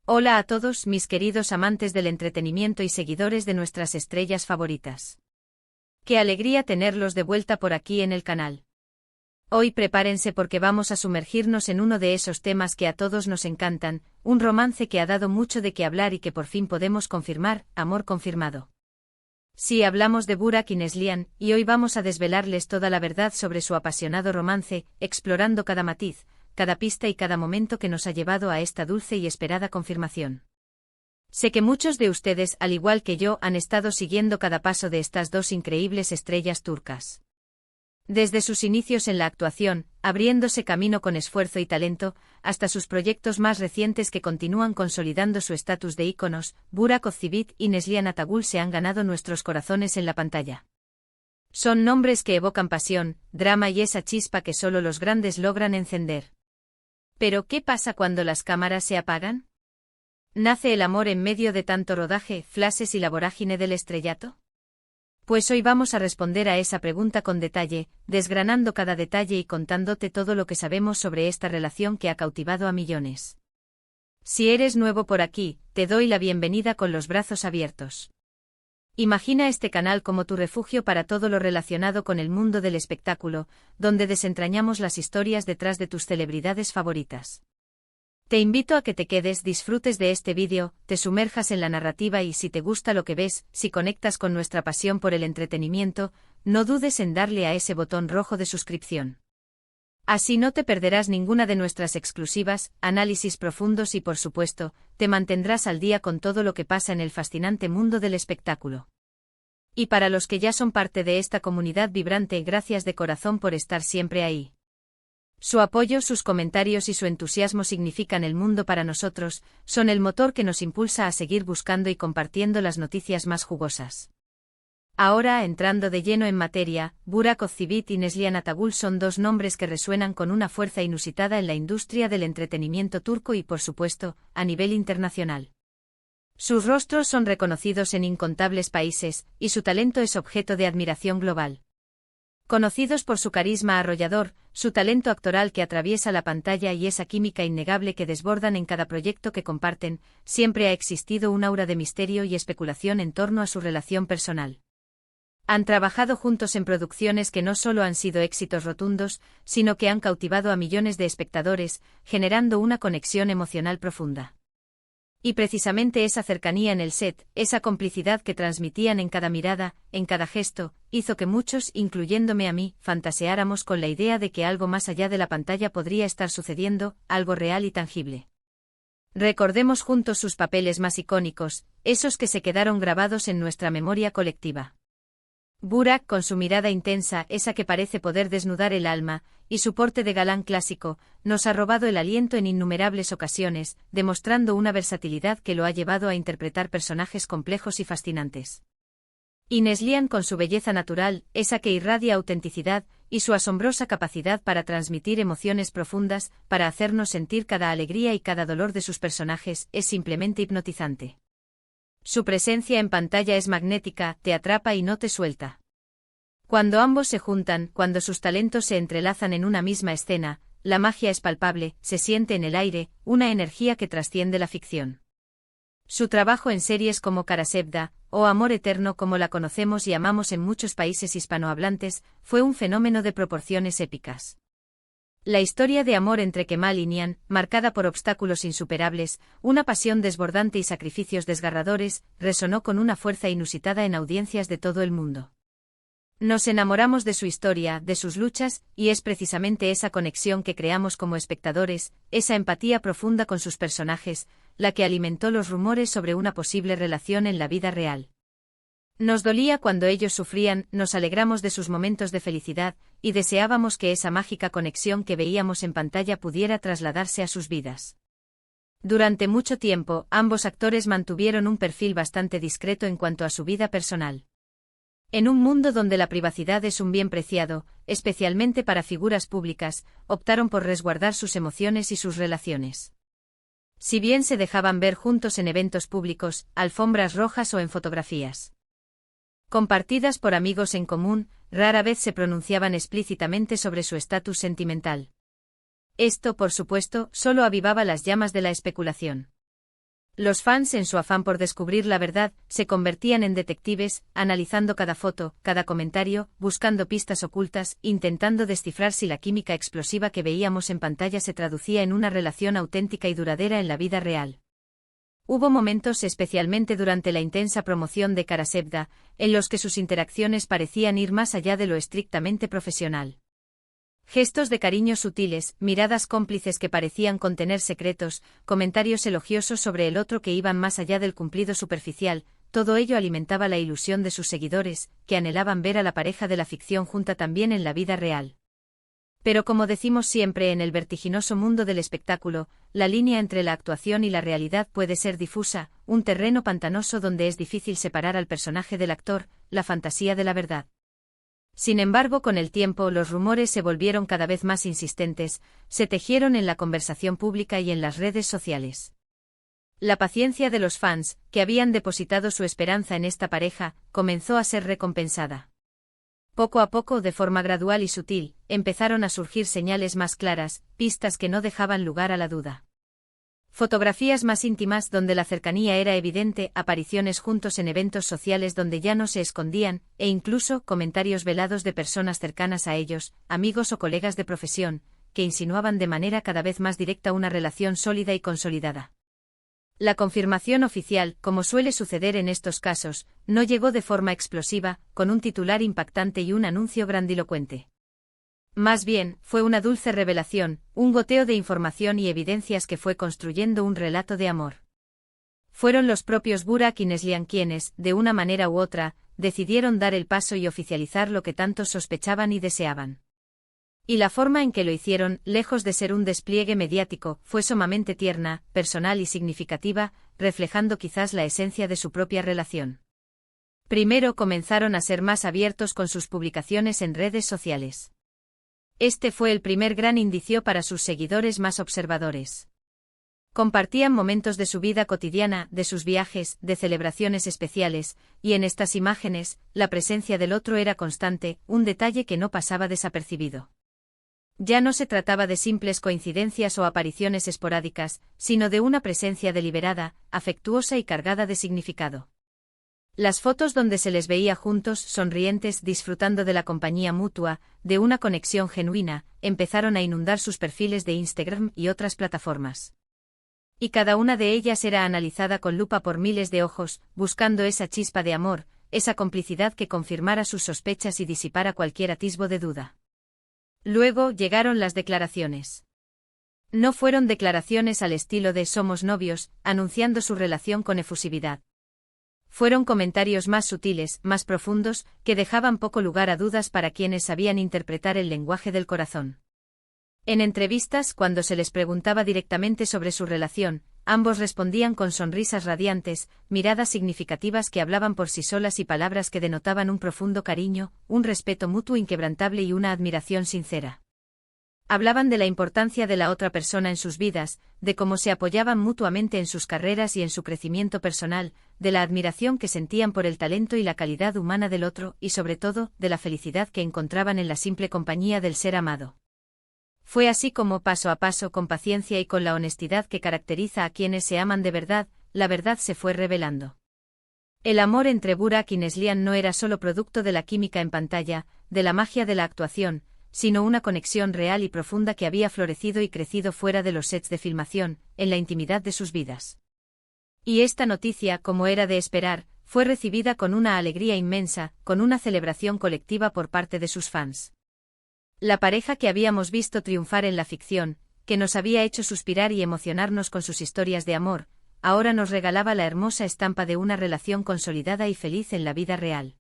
Hola a todos mis queridos amantes del entretenimiento y seguidores de nuestras estrellas favoritas. Qué alegría tenerlos de vuelta por aquí en el canal. Hoy prepárense porque vamos a sumergirnos en uno de esos temas que a todos nos encantan, un romance que ha dado mucho de qué hablar y que por fin podemos confirmar, amor confirmado. Sí, hablamos de Burak y Neslihan, y hoy vamos a desvelarles toda la verdad sobre su apasionado romance, explorando cada matiz, cada pista y cada momento que nos ha llevado a esta dulce y esperada confirmación. Sé que muchos de ustedes, al igual que yo, han estado siguiendo cada paso de estas dos increíbles estrellas turcas. Desde sus inicios en la actuación, abriéndose camino con esfuerzo y talento, hasta sus proyectos más recientes que continúan consolidando su estatus de íconos, Burak Özçivit y Neslihan Atagül se han ganado nuestros corazones en la pantalla. Son nombres que evocan pasión, drama y esa chispa que solo los grandes logran encender. Pero ¿qué pasa cuando las cámaras se apagan? ¿Nace el amor en medio de tanto rodaje, flashes y la vorágine del estrellato? Pues hoy vamos a responder a esa pregunta con detalle, desgranando cada detalle y contándote todo lo que sabemos sobre esta relación que ha cautivado a millones. Si eres nuevo por aquí, te doy la bienvenida con los brazos abiertos. Imagina este canal como tu refugio para todo lo relacionado con el mundo del espectáculo, donde desentrañamos las historias detrás de tus celebridades favoritas. Te invito a que te quedes, disfrutes de este vídeo, te sumerjas en la narrativa y si te gusta lo que ves, si conectas con nuestra pasión por el entretenimiento, no dudes en darle a ese botón rojo de suscripción. Así no te perderás ninguna de nuestras exclusivas, análisis profundos y por supuesto, te mantendrás al día con todo lo que pasa en el fascinante mundo del espectáculo. Y para los que ya son parte de esta comunidad vibrante, gracias de corazón por estar siempre ahí. Su apoyo, sus comentarios y su entusiasmo significan el mundo para nosotros, son el motor que nos impulsa a seguir buscando y compartiendo las noticias más jugosas. Ahora, entrando de lleno en materia, Burak Özçivit y Neslihan Atagül son dos nombres que resuenan con una fuerza inusitada en la industria del entretenimiento turco y, por supuesto, a nivel internacional. Sus rostros son reconocidos en incontables países, y su talento es objeto de admiración global. Conocidos por su carisma arrollador, su talento actoral que atraviesa la pantalla y esa química innegable que desbordan en cada proyecto que comparten, siempre ha existido un aura de misterio y especulación en torno a su relación personal. Han trabajado juntos en producciones que no solo han sido éxitos rotundos, sino que han cautivado a millones de espectadores, generando una conexión emocional profunda. Y precisamente esa cercanía en el set, esa complicidad que transmitían en cada mirada, en cada gesto, hizo que muchos, incluyéndome a mí, fantaseáramos con la idea de que algo más allá de la pantalla podría estar sucediendo, algo real y tangible. Recordemos juntos sus papeles más icónicos, esos que se quedaron grabados en nuestra memoria colectiva. Burak, con su mirada intensa, esa que parece poder desnudar el alma, y su porte de galán clásico, nos ha robado el aliento en innumerables ocasiones, demostrando una versatilidad que lo ha llevado a interpretar personajes complejos y fascinantes. Y Neslihan, con su belleza natural, esa que irradia autenticidad, y su asombrosa capacidad para transmitir emociones profundas, para hacernos sentir cada alegría y cada dolor de sus personajes, es simplemente hipnotizante. Su presencia en pantalla es magnética, te atrapa y no te suelta. Cuando ambos se juntan, cuando sus talentos se entrelazan en una misma escena, la magia es palpable, se siente en el aire, una energía que trasciende la ficción. Su trabajo en series como Karasevda, o Amor Eterno como la conocemos y amamos en muchos países hispanohablantes, fue un fenómeno de proporciones épicas. La historia de amor entre Kemal y Nihan, marcada por obstáculos insuperables, una pasión desbordante y sacrificios desgarradores, resonó con una fuerza inusitada en audiencias de todo el mundo. Nos enamoramos de su historia, de sus luchas, y es precisamente esa conexión que creamos como espectadores, esa empatía profunda con sus personajes, la que alimentó los rumores sobre una posible relación en la vida real. Nos dolía cuando ellos sufrían, nos alegramos de sus momentos de felicidad, y deseábamos que esa mágica conexión que veíamos en pantalla pudiera trasladarse a sus vidas. Durante mucho tiempo, ambos actores mantuvieron un perfil bastante discreto en cuanto a su vida personal. En un mundo donde la privacidad es un bien preciado, especialmente para figuras públicas, optaron por resguardar sus emociones y sus relaciones. Si bien se dejaban ver juntos en eventos públicos, alfombras rojas o en fotografías compartidas por amigos en común, rara vez se pronunciaban explícitamente sobre su estatus sentimental. Esto, por supuesto, solo avivaba las llamas de la especulación. Los fans, en su afán por descubrir la verdad, se convertían en detectives, analizando cada foto, cada comentario, buscando pistas ocultas, intentando descifrar si la química explosiva que veíamos en pantalla se traducía en una relación auténtica y duradera en la vida real. Hubo momentos, especialmente durante la intensa promoción de Karasevda, en los que sus interacciones parecían ir más allá de lo estrictamente profesional. Gestos de cariño sutiles, miradas cómplices que parecían contener secretos, comentarios elogiosos sobre el otro que iban más allá del cumplido superficial, todo ello alimentaba la ilusión de sus seguidores, que anhelaban ver a la pareja de la ficción junta también en la vida real. Pero como decimos siempre en el vertiginoso mundo del espectáculo, la línea entre la actuación y la realidad puede ser difusa, un terreno pantanoso donde es difícil separar al personaje del actor, la fantasía de la verdad. Sin embargo, con el tiempo los rumores se volvieron cada vez más insistentes, se tejieron en la conversación pública y en las redes sociales. La paciencia de los fans, que habían depositado su esperanza en esta pareja, comenzó a ser recompensada. Poco a poco, de forma gradual y sutil, empezaron a surgir señales más claras, pistas que no dejaban lugar a la duda. Fotografías más íntimas donde la cercanía era evidente, apariciones juntos en eventos sociales donde ya no se escondían, e incluso comentarios velados de personas cercanas a ellos, amigos o colegas de profesión, que insinuaban de manera cada vez más directa una relación sólida y consolidada. La confirmación oficial, como suele suceder en estos casos, no llegó de forma explosiva, con un titular impactante y un anuncio grandilocuente. Más bien, fue una dulce revelación, un goteo de información y evidencias que fue construyendo un relato de amor. Fueron los propios Burak y Neslihan quienes, de una manera u otra, decidieron dar el paso y oficializar lo que tantos sospechaban y deseaban. Y la forma en que lo hicieron, lejos de ser un despliegue mediático, fue sumamente tierna, personal y significativa, reflejando quizás la esencia de su propia relación. Primero comenzaron a ser más abiertos con sus publicaciones en redes sociales. Este fue el primer gran indicio para sus seguidores más observadores. Compartían momentos de su vida cotidiana, de sus viajes, de celebraciones especiales, y en estas imágenes, la presencia del otro era constante, un detalle que no pasaba desapercibido. Ya no se trataba de simples coincidencias o apariciones esporádicas, sino de una presencia deliberada, afectuosa y cargada de significado. Las fotos donde se les veía juntos, sonrientes, disfrutando de la compañía mutua, de una conexión genuina, empezaron a inundar sus perfiles de Instagram y otras plataformas. Y cada una de ellas era analizada con lupa por miles de ojos, buscando esa chispa de amor, esa complicidad que confirmara sus sospechas y disipara cualquier atisbo de duda. Luego llegaron las declaraciones. No fueron declaraciones al estilo de "somos novios", anunciando su relación con efusividad. Fueron comentarios más sutiles, más profundos, que dejaban poco lugar a dudas para quienes sabían interpretar el lenguaje del corazón. En entrevistas, cuando se les preguntaba directamente sobre su relación, ambos respondían con sonrisas radiantes, miradas significativas que hablaban por sí solas y palabras que denotaban un profundo cariño, un respeto mutuo inquebrantable y una admiración sincera. Hablaban de la importancia de la otra persona en sus vidas, de cómo se apoyaban mutuamente en sus carreras y en su crecimiento personal, de la admiración que sentían por el talento y la calidad humana del otro y sobre todo, de la felicidad que encontraban en la simple compañía del ser amado. Fue así como, paso a paso, con paciencia y con la honestidad que caracteriza a quienes se aman de verdad, la verdad se fue revelando. El amor entre Burak y Neslihan no era solo producto de la química en pantalla, de la magia de la actuación, sino una conexión real y profunda que había florecido y crecido fuera de los sets de filmación, en la intimidad de sus vidas. Y esta noticia, como era de esperar, fue recibida con una alegría inmensa, con una celebración colectiva por parte de sus fans. La pareja que habíamos visto triunfar en la ficción, que nos había hecho suspirar y emocionarnos con sus historias de amor, ahora nos regalaba la hermosa estampa de una relación consolidada y feliz en la vida real.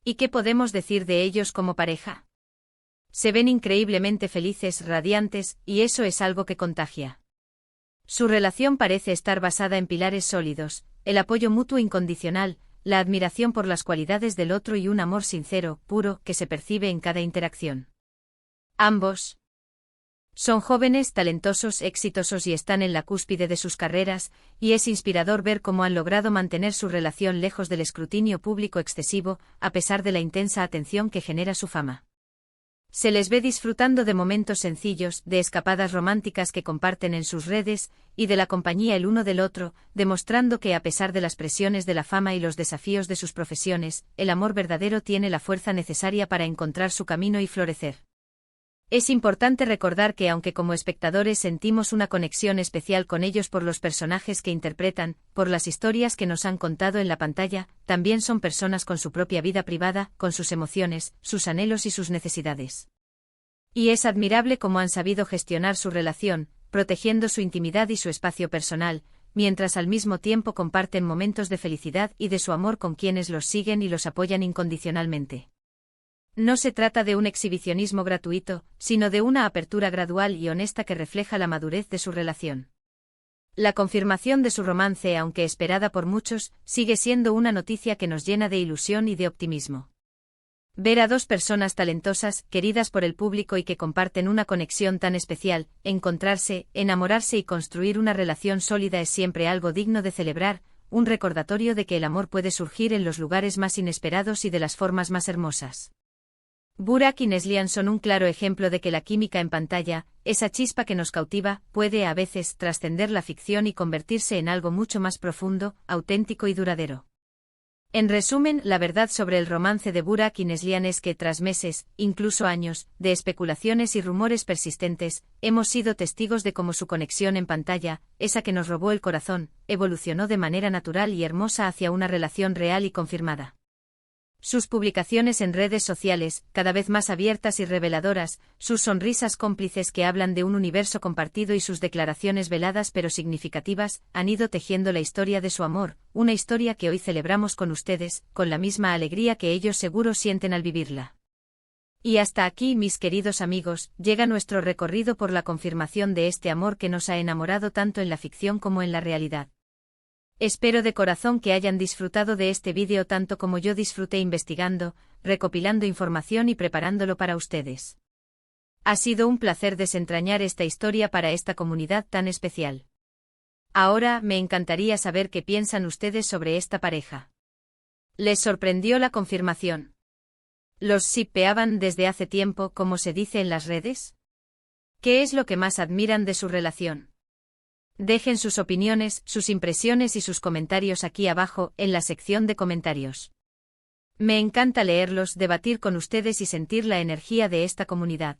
¿Y qué podemos decir de ellos como pareja? Se ven increíblemente felices, radiantes, y eso es algo que contagia. Su relación parece estar basada en pilares sólidos, el apoyo mutuo incondicional, la admiración por las cualidades del otro y un amor sincero, puro, que se percibe en cada interacción. Ambos son jóvenes, talentosos, exitosos y están en la cúspide de sus carreras, y es inspirador ver cómo han logrado mantener su relación lejos del escrutinio público excesivo, a pesar de la intensa atención que genera su fama. Se les ve disfrutando de momentos sencillos, de escapadas románticas que comparten en sus redes, y de la compañía el uno del otro, demostrando que a pesar de las presiones de la fama y los desafíos de sus profesiones, el amor verdadero tiene la fuerza necesaria para encontrar su camino y florecer. Es importante recordar que aunque como espectadores sentimos una conexión especial con ellos por los personajes que interpretan, por las historias que nos han contado en la pantalla, también son personas con su propia vida privada, con sus emociones, sus anhelos y sus necesidades. Y es admirable cómo han sabido gestionar su relación, protegiendo su intimidad y su espacio personal, mientras al mismo tiempo comparten momentos de felicidad y de su amor con quienes los siguen y los apoyan incondicionalmente. No se trata de un exhibicionismo gratuito, sino de una apertura gradual y honesta que refleja la madurez de su relación. La confirmación de su romance, aunque esperada por muchos, sigue siendo una noticia que nos llena de ilusión y de optimismo. Ver a dos personas talentosas, queridas por el público y que comparten una conexión tan especial, encontrarse, enamorarse y construir una relación sólida es siempre algo digno de celebrar, un recordatorio de que el amor puede surgir en los lugares más inesperados y de las formas más hermosas. Burak y Neslihan son un claro ejemplo de que la química en pantalla, esa chispa que nos cautiva, puede a veces trascender la ficción y convertirse en algo mucho más profundo, auténtico y duradero. En resumen, la verdad sobre el romance de Burak y Neslihan es que tras meses, incluso años, de especulaciones y rumores persistentes, hemos sido testigos de cómo su conexión en pantalla, esa que nos robó el corazón, evolucionó de manera natural y hermosa hacia una relación real y confirmada. Sus publicaciones en redes sociales, cada vez más abiertas y reveladoras, sus sonrisas cómplices que hablan de un universo compartido y sus declaraciones veladas pero significativas, han ido tejiendo la historia de su amor, una historia que hoy celebramos con ustedes, con la misma alegría que ellos seguro sienten al vivirla. Y hasta aquí, mis queridos amigos, llega nuestro recorrido por la confirmación de este amor que nos ha enamorado tanto en la ficción como en la realidad. Espero de corazón que hayan disfrutado de este vídeo tanto como yo disfruté investigando, recopilando información y preparándolo para ustedes. Ha sido un placer desentrañar esta historia para esta comunidad tan especial. Ahora, me encantaría saber qué piensan ustedes sobre esta pareja. ¿Les sorprendió la confirmación? ¿Los shippeaban desde hace tiempo, como se dice en las redes? ¿Qué es lo que más admiran de su relación? Dejen sus opiniones, sus impresiones y sus comentarios aquí abajo, en la sección de comentarios. Me encanta leerlos, debatir con ustedes y sentir la energía de esta comunidad.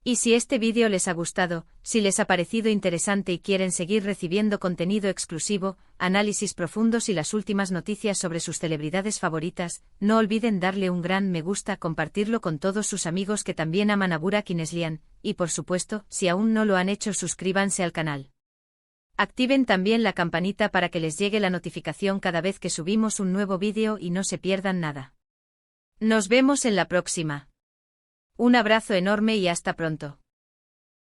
Y si este vídeo les ha gustado, si les ha parecido interesante y quieren seguir recibiendo contenido exclusivo, análisis profundos y las últimas noticias sobre sus celebridades favoritas, no olviden darle un gran me gusta, compartirlo con todos sus amigos que también aman a Burak y Neslihan, y por supuesto, si aún no lo han hecho, suscríbanse al canal. Activen también la campanita para que les llegue la notificación cada vez que subimos un nuevo vídeo y no se pierdan nada. Nos vemos en la próxima. Un abrazo enorme y hasta pronto.